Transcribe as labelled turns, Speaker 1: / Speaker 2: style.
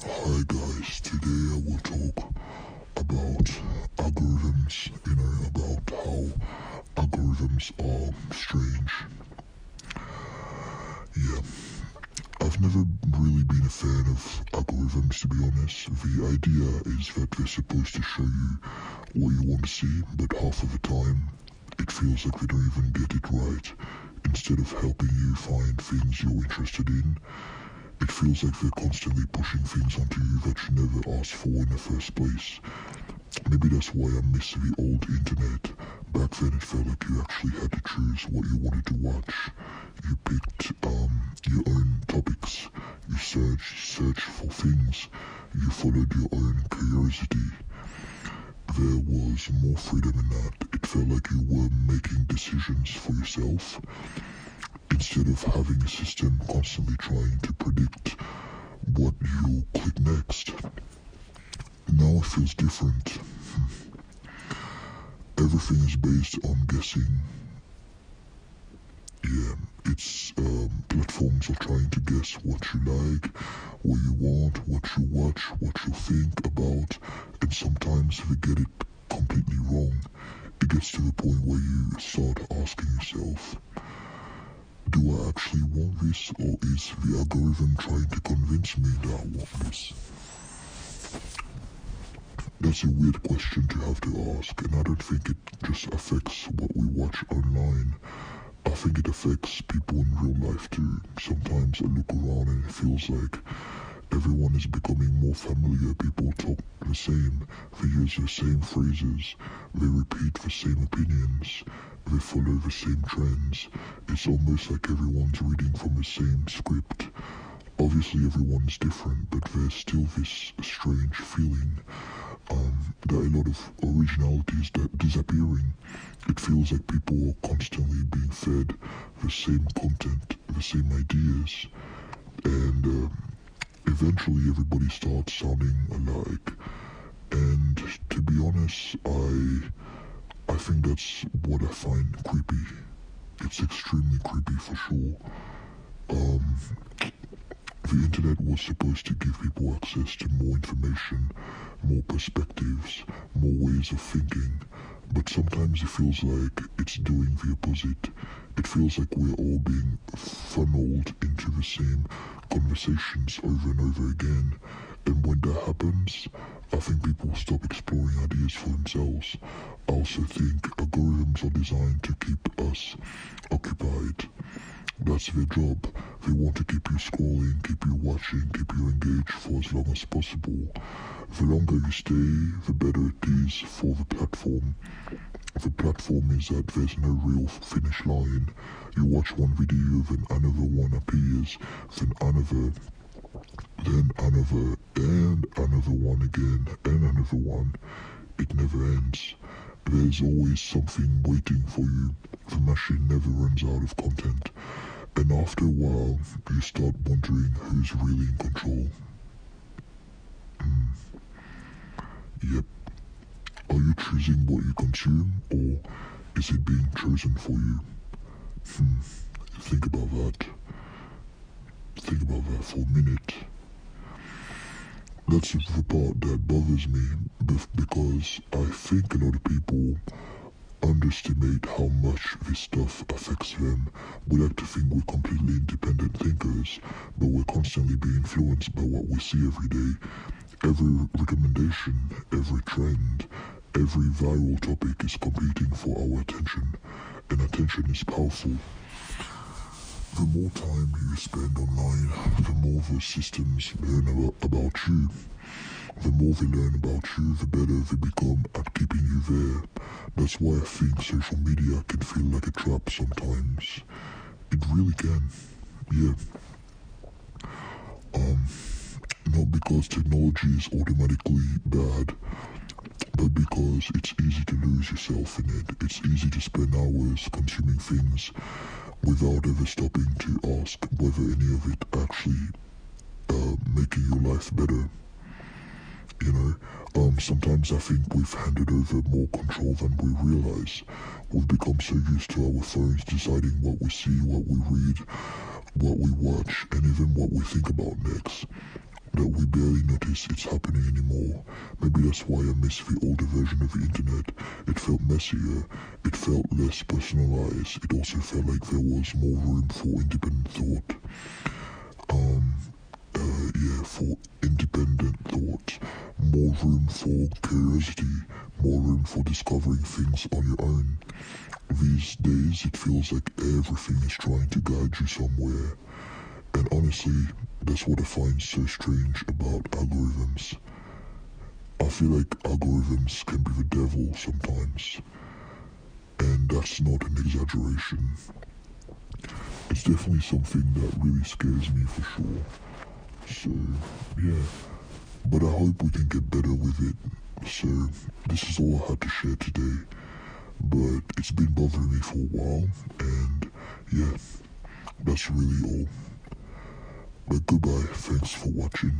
Speaker 1: Hi guys, today I will talk about algorithms, about how algorithms are strange. Yeah, I've never really been a fan of algorithms, to be honest. The idea is that they're supposed to show you what you want to see, but half of the time it feels like they don't even get it right. Instead of helping you find things you're interested in, it feels like they're constantly pushing things onto you that you never asked for in the first place. Maybe that's why I miss the old internet. Back then it felt like you actually had to choose what you wanted to watch. You picked your own topics. You searched for things. You followed your own curiosity. There was more freedom in that. It felt like you were making decisions for yourself, instead of having a system constantly trying to predict what you'll click next. Now it feels different. Everything is based on guessing. Yeah, it's platforms are trying to guess what you like, what you want, what you watch, what you think about, and sometimes they get it completely wrong. It gets to the point where you start asking yourself, do I actually want this, or is the algorithm trying to convince me that I want this? That's a weird question to have to ask, and I don't think it just affects what we watch online. I think it affects people in real life too. Sometimes I look around and it feels like everyone is becoming more familiar. People talk the same, they use the same phrases, they repeat the same opinions, they follow the same trends. It's almost like everyone's reading from the same script. Obviously everyone's different, but there's still this strange feeling that a lot of originality is disappearing. It feels like people are constantly being fed the same content, the same ideas, and eventually everybody starts sounding alike. And to be honest, I think that's what I find creepy. It's extremely creepy for sure. The internet was supposed to give people access to more information, more perspectives, more ways of thinking, but sometimes it feels like it's doing the opposite. It feels like we're all being funneled into the same conversations over and over again, and when that happens, I think people stop exploring ideas for themselves. I also think algorithms are designed to keep us occupied. That's their job. They want to keep you scrolling, keep you watching, keep you engaged for as long as possible. The longer you stay, the better it is for the platform. The platform is that there's no real finish line. You watch one video, then another one appears, then another, and another one again, and another one. It never ends. There's always something waiting for you. The machine never runs out of content. And after a while, you start wondering who's really in control. Yep. Are you choosing what you consume, or is it being chosen for you? Think about that. Think about that for a minute. That's the part that bothers me, because I think a lot of people underestimate how much this stuff affects them. We like to think we're completely independent thinkers, but we're constantly being influenced by what we see every day. Every recommendation, every trend, every viral topic is competing for our attention, and attention is powerful. The more time you spend online, the more the systems learn about you. The more they learn about you, the better they become at keeping you there. That's why I think social media can feel like a trap sometimes. It really can. Yeah. Not because technology is automatically bad, but because it's easy to lose yourself in it. It's easy to spend hours consuming things without ever stopping to ask whether any of it actually making your life better. Sometimes I think we've handed over more control than we realize. We've become so used to our phones deciding what we see, what we read, what we watch, and even what we think about next, that we barely notice it's happening anymore. Maybe that's why I miss the older version of the internet. It felt messier, it felt less personalized, it also felt like there was more room for independent thought. For independent thought. More room for curiosity, more room for discovering things on your own. These days, it feels like everything is trying to guide you somewhere. And honestly, that's what I find so strange about algorithms. I feel like algorithms can be the devil sometimes. And that's not an exaggeration. It's definitely something that really scares me for sure. So, yeah. But I hope we can get better with it. So, this is all I had to share today. But it's been bothering me for a while, and yeah, that's really all. But goodbye, thanks for watching.